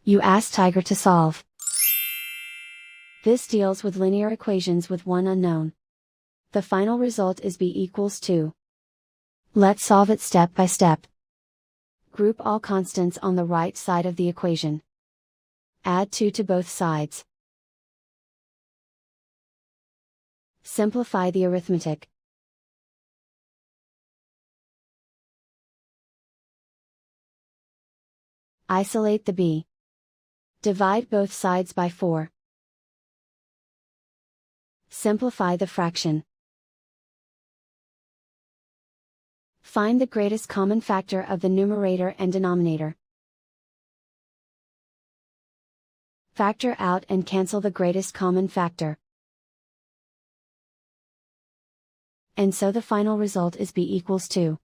You ask Tiger to solve. This deals with linear equations with one unknown. The final result is b equals 2. Let's solve it step by step. Group all constants on the right side of the equation. Add 2 to both sides. Simplify the arithmetic. Isolate the b. Divide both sides by 4. Simplify the fraction. Find the greatest common factor of the numerator and denominator. Factor out and cancel the greatest common factor. And so the final result is b equals 2.